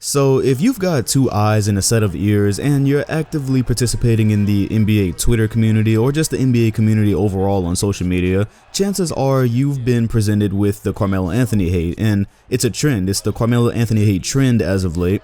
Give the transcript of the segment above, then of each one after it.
So if you've got two eyes and a set of ears and you're actively participating in the NBA Twitter community or just the NBA community overall on social media, chances are you've been presented with the Carmelo Anthony hate, and it's a trend. It's the Carmelo Anthony hate trend as of late.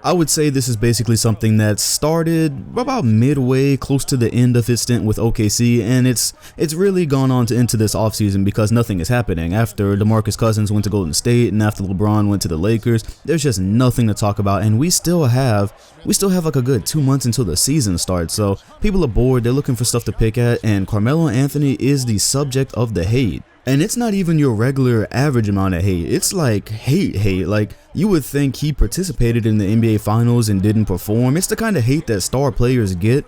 I would say this is basically something that started about midway, close to the end of his stint with OKC, and it's really gone on into this offseason because nothing is happening. After DeMarcus Cousins went to Golden State and after LeBron went to the Lakers, there's just nothing to talk about, and we still have like a good 2 months until the season starts. So people are bored, they're looking for stuff to pick at, and Carmelo Anthony is the subject of the hate. And it's not even your regular average amount of hate. It's like hate. Like, you would think he participated in the NBA Finals and didn't perform. It's the kind of hate that star players get.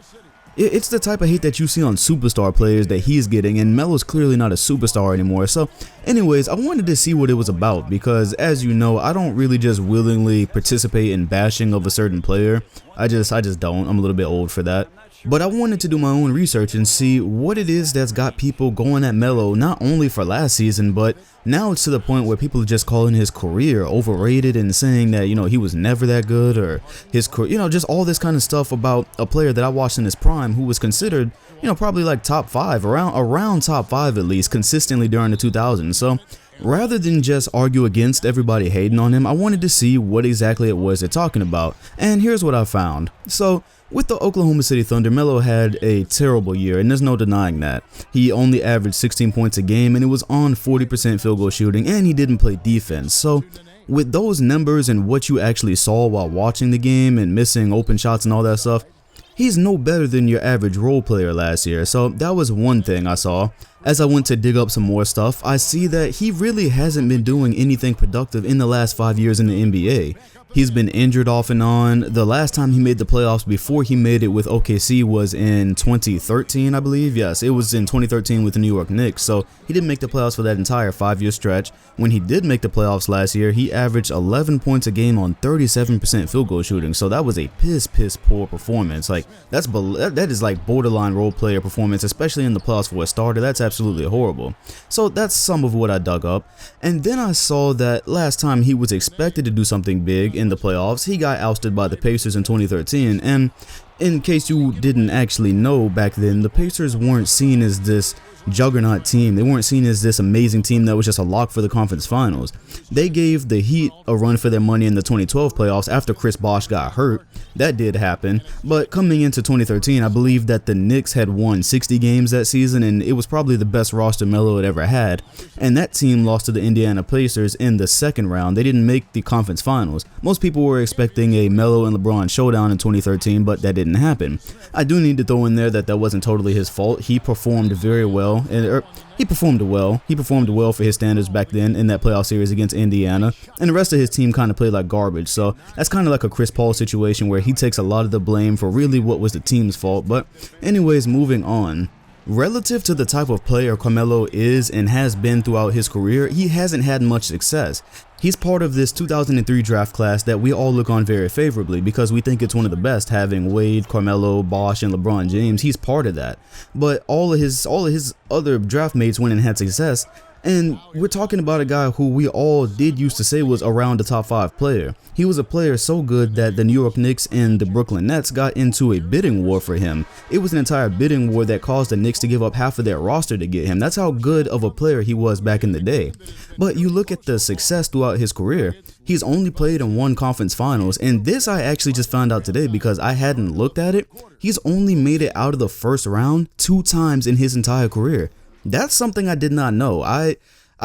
It's the type of hate that you see on superstar players that he's getting, and Melo's clearly not a superstar anymore. So anyways, I wanted to see what it was about because, as you know, I don't really just willingly participate in bashing of a certain player. I just don't. I'm a little bit old for that. But I wanted to do my own research and see what it is that's got people going at Melo, not only for last season, but now it's to the point where people are just calling his career overrated and saying that, he was never that good, or his career, just all this kind of stuff about a player that I watched in his prime who was considered, probably like top 5, around top 5 at least, consistently during the 2000s. So rather than just argue against everybody hating on him, I wanted to see what exactly it was they're talking about. And here's what I found. So with the Oklahoma City Thunder, Melo had a terrible year, and there's no denying that. He only averaged 16 points a game, and it was on 40% field goal shooting, and he didn't play defense. So with those numbers and what you actually saw while watching the game and missing open shots and all that stuff, he's no better than your average role player last year. So that was one thing I saw. As I went to dig up some more stuff, I see that he really hasn't been doing anything productive in the last 5 years in the NBA. He's been injured off and on. The last time he made the playoffs before he made it with OKC was in 2013, I believe. Yes, it was in 2013 with the New York Knicks. So he didn't make the playoffs for that entire 5-year stretch. When he did make the playoffs last year, he averaged 11 points a game on 37% field goal shooting. So that was a piss poor performance. Like, that is like borderline role player performance, especially in the playoffs for a starter. That's absolutely horrible. So that's some of what I dug up. And then I saw that last time he was expected to do something big in the playoffs, he got ousted by the Pacers in 2013. And in case you didn't actually know back then, the Pacers weren't seen as this juggernaut team. They weren't seen as this amazing team that was just a lock for the conference finals. They gave the Heat a run for their money in the 2012 playoffs after Chris Bosh got hurt. That did happen, but coming into 2013, I believe that the Knicks had won 60 games that season, and it was probably the best roster Melo had ever had. And that team lost to the Indiana Pacers in the second round. They didn't make the conference finals. Most people were expecting a Melo and LeBron showdown in 2013, but that didn't happen. I do need to throw in there that wasn't totally his fault. He performed very well. He performed well. He performed well for his standards back then in that playoff series against Indiana, and the rest of his team kind of played like garbage. So that's kind of like a Chris Paul situation where he takes a lot of the blame for really what was the team's fault. But anyways, moving on. Relative to the type of player Carmelo is and has been throughout his career, he hasn't had much success. He's part of this 2003 draft class that we all look on very favorably because we think it's one of the best, having Wade, Carmelo, Bosh, and LeBron James. He's part of that. But all of his other draft mates went and had success. And we're talking about a guy who we all did used to say was around the top 5 player. He was a player so good that the New York Knicks and the Brooklyn Nets got into a bidding war for him. It was an entire bidding war that caused the Knicks to give up half of their roster to get him. That's how good of a player he was back in the day. But you look at the success throughout his career, he's only played in 1 conference finals, and this I actually just found out today because I hadn't looked at it. He's only made it out of the first round 2 times in his entire career. That's something I did not know. I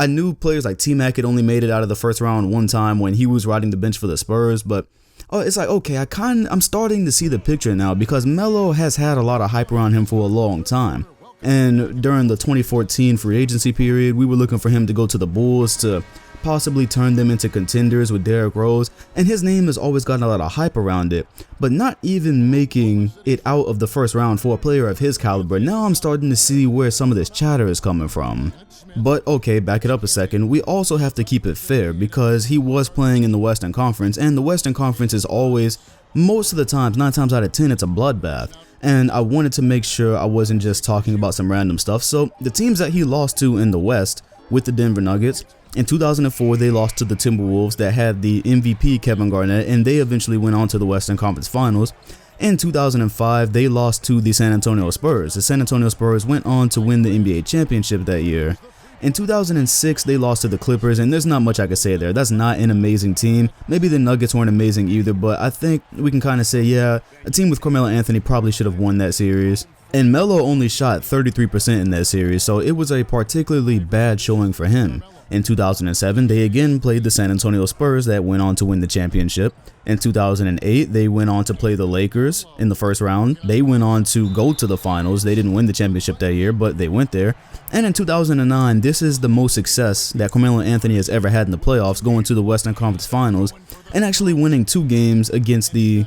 knew players like T-Mac had only made it out of the first round 1 time when he was riding the bench for the Spurs, but it's like, okay, I'm starting to see the picture now because Melo has had a lot of hype around him for a long time. And during the 2014 free agency period, we were looking for him to go to the Bulls to possibly turn them into contenders with Derrick Rose, and his name has always gotten a lot of hype around it, but not even making it out of the first round for a player of his caliber. Now I'm starting to see where some of this chatter is coming from. But okay, back it up a second, we also have to keep it fair because he was playing in the Western Conference, and the Western Conference is always, most of the times, 9 times out of 10, it's a bloodbath. And I wanted to make sure I wasn't just talking about some random stuff. So the teams that he lost to in the West with the Denver Nuggets, in 2004 they lost to the Timberwolves that had the MVP Kevin Garnett, and they eventually went on to the Western Conference Finals. In 2005 they lost to the San Antonio Spurs. The San Antonio Spurs went on to win the NBA championship that year. In 2006 they lost to the Clippers, and there's not much I can say there. That's not an amazing team. Maybe the Nuggets weren't amazing either, but I think we can kind of say, yeah, a team with Carmelo Anthony probably should have won that series. And Melo only shot 33% in that series, so it was a particularly bad showing for him. In 2007, they again played the San Antonio Spurs that went on to win the championship. In 2008, they went on to play the Lakers in the first round. They went on to go to the finals. They didn't win the championship that year, but they went there. And in 2009, this is the most success that Carmelo Anthony has ever had in the playoffs, going to the Western Conference Finals and actually winning 2 games against the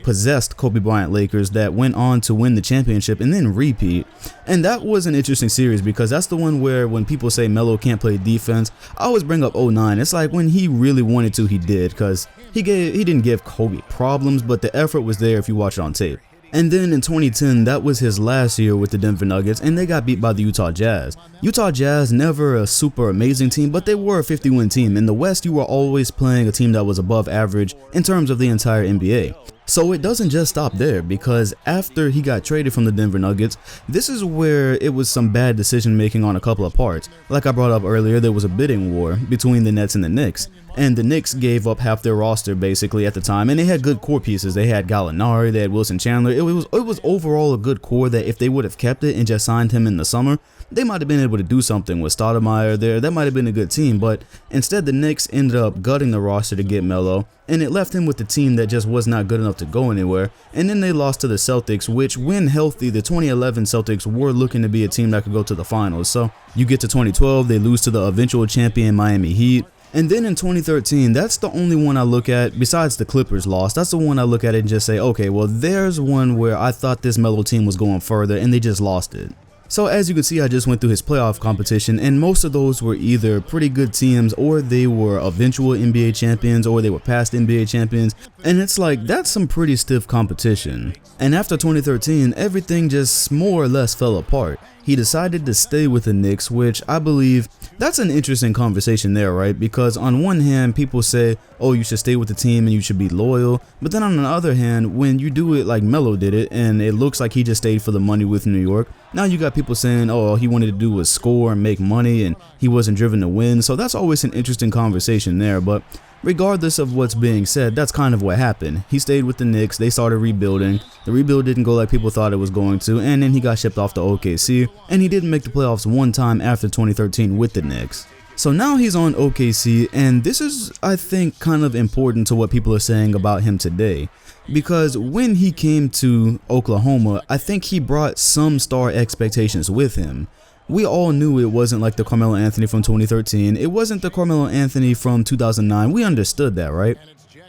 possessed Kobe Bryant Lakers that went on to win the championship and then repeat. And that was an interesting series because that's the one where when people say Melo can't play defense, I always bring up 09. It's like when he really wanted to, he did, because he didn't give Kobe problems, but the effort was there if you watch it on tape. And then in 2010, that was his last year with the Denver Nuggets, and they got beat by the Utah Jazz. Utah Jazz, never a super amazing team, but they were a 50-win team. In the West, you were always playing a team that was above average in terms of the entire NBA. So it doesn't just stop there, because after he got traded from the Denver Nuggets, this is where it was some bad decision making on a couple of parts. Like I brought up earlier, there was a bidding war between the Nets and the Knicks, and the Knicks gave up half their roster basically at the time, and they had good core pieces. They had Gallinari, they had Wilson Chandler. It was overall a good core that if they would have kept it and just signed him in the summer, they might have been able to do something with Stoudemire there. That might have been a good team, but instead the Knicks ended up gutting the roster to get Melo, and it left him with the team that just was not good enough to go anywhere. And then they lost to the Celtics, which, when healthy, the 2011 Celtics were looking to be a team that could go to the finals. So you get to 2012, they lose to the eventual champion Miami Heat. And then in 2013, that's the only one I look at, besides the Clippers loss, that's the one I look at and just say, okay, well, there's one where I thought this Melo team was going further, and they just lost it. So as you can see, I just went through his playoff competition, and most of those were either pretty good teams, or they were eventual NBA champions, or they were past NBA champions, and it's like, that's some pretty stiff competition. And after 2013, everything just more or less fell apart. He decided to stay with the Knicks, which I believe that's an interesting conversation there, right? Because on one hand, people say, oh, you should stay with the team and you should be loyal. But then on the other hand, when you do it like Melo did it, and it looks like he just stayed for the money with New York, now you got people saying, oh, all he wanted to do was score and make money and he wasn't driven to win. So that's always an interesting conversation there. But regardless of what's being said, that's kind of what happened. He stayed with the Knicks, they started rebuilding. The rebuild didn't go like people thought it was going to, and then he got shipped off to OKC, and he didn't make the playoffs one time after 2013 with the Knicks. So now he's on OKC, and this is, I think, kind of important to what people are saying about him today. Because when he came to Oklahoma, I think he brought some star expectations with him. We all knew it wasn't like the Carmelo Anthony from 2013. It wasn't the Carmelo Anthony from 2009. We understood that, right?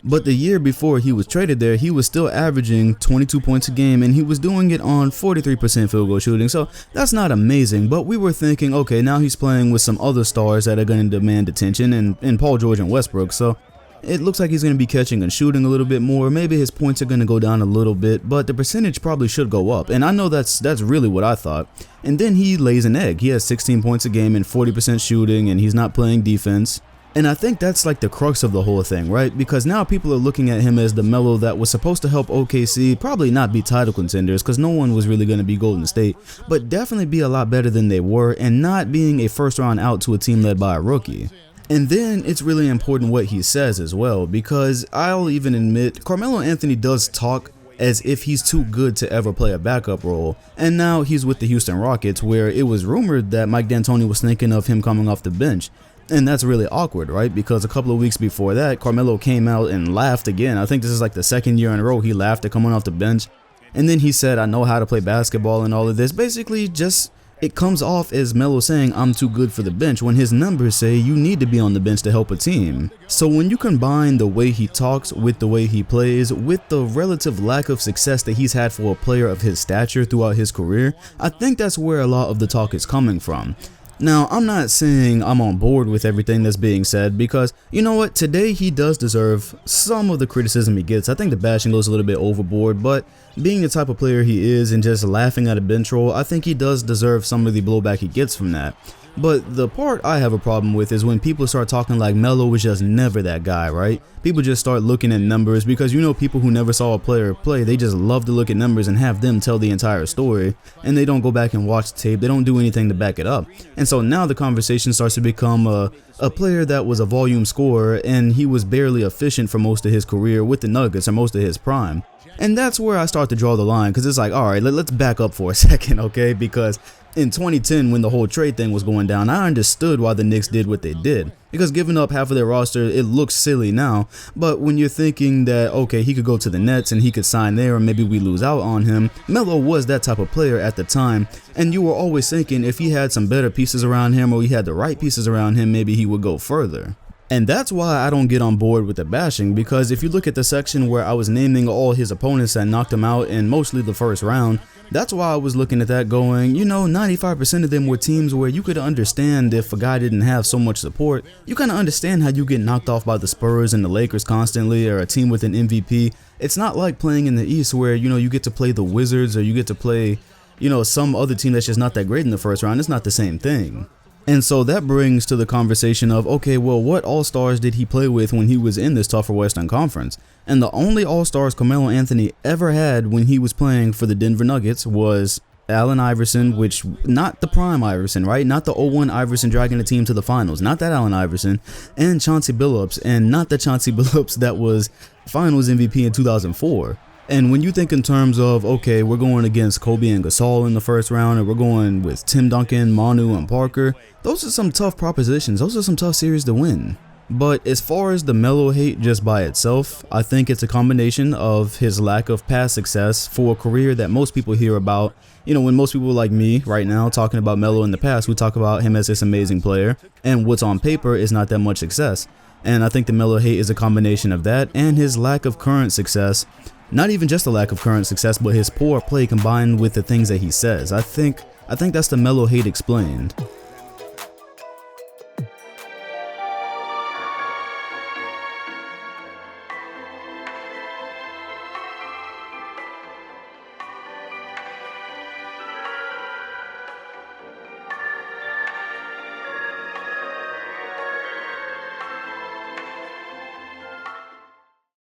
But the year before he was traded there, he was still averaging 22 points a game, and he was doing it on 43% field goal shooting. So that's not amazing, but we were thinking, okay, now he's playing with some other stars that are going to demand attention, and Paul George and Westbrook. So it looks like he's going to be catching and shooting a little bit more. Maybe his points are going to go down a little bit, but the percentage probably should go up. And I know that's really what I thought. And then he lays an egg. He has 16 points a game and 40% shooting, and he's not playing defense. And I think that's like the crux of the whole thing, right? Because now people are looking at him as the Melo that was supposed to help OKC probably not be title contenders, because no one was really going to be Golden State, but definitely be a lot better than they were, and not being a first round out to a team led by a rookie. And then it's really important what he says as well, because I'll even admit Carmelo Anthony does talk as if he's too good to ever play a backup role. And now he's with the Houston Rockets, where it was rumored that Mike D'Antoni was thinking of him coming off the bench. And that's really awkward, right? Because a couple of weeks before that, Carmelo came out and laughed again. I think this is like the second year in a row he laughed at coming off the bench. And then he said, I know how to play basketball and all of this. Basically just It comes off as Melo saying I'm too good for the bench when his numbers say you need to be on the bench to help a team. So when you combine the way he talks with the way he plays with the relative lack of success that he's had for a player of his stature throughout his career, I think that's where a lot of the talk is coming from. Now, I'm not saying I'm on board with everything that's being said because, you know what, today he does deserve some of the criticism he gets. I think the bashing goes a little bit overboard, but being the type of player he is and just laughing at a bench roll, I think he does deserve some of the blowback he gets from that. But the part I have a problem with is when people start talking like Melo was just never that guy, right? People just start looking at numbers because you know people who never saw a player play, they just love to look at numbers and have them tell the entire story, and they don't go back and watch the tape, they don't do anything to back it up. And so now the conversation starts to become a player that was a volume scorer and he was barely efficient for most of his career with the Nuggets or most of his prime. And that's where I start to draw the line because it's like, alright, let's back up for a second, okay? Because in 2010, when the whole trade thing was going down, I understood why the Knicks did what they did. Because giving up half of their roster, it looks silly now. But when you're thinking that, okay, he could go to the Nets and he could sign there and maybe we lose out on him, Melo was that type of player at the time. And you were always thinking if he had some better pieces around him or he had the right pieces around him, maybe he would go further. And that's why I don't get on board with the bashing, because if you look at the section where I was naming all his opponents that knocked him out in mostly the first round, that's why I was looking at that going, you know, 95% of them were teams where you could understand if a guy didn't have so much support. You kind of understand how you get knocked off by the Spurs and the Lakers constantly, or a team with an MVP. It's not like playing in the East where, you know, you get to play the Wizards or you get to play, you know, some other team that's just not that great in the first round. It's not the same thing. And so that brings to the conversation of, okay, well, what All-Stars did he play with when he was in this tougher Western Conference? And the only All-Stars Carmelo Anthony ever had when he was playing for the Denver Nuggets was Allen Iverson, which, not the prime Iverson, right? Not the 01 Iverson dragging the team to the finals, not that Allen Iverson, and Chauncey Billups, and not the Chauncey Billups that was finals MVP in 2004. And when you think in terms of, okay, we're going against Kobe and Gasol in the first round, and we're going with Tim Duncan, Manu, and Parker, those are some tough propositions. Those are some tough series to win. But as far as the Melo hate just by itself, I think it's a combination of his lack of past success for a career that most people hear about. You know, when most people like me right now talking about Melo in the past, we talk about him as this amazing player, and what's on paper is not that much success. And I think the Melo hate is a combination of that and his lack of current success. Not even just the lack of current success, but his poor play combined with the things that he says. I think that's the Melo hate explained.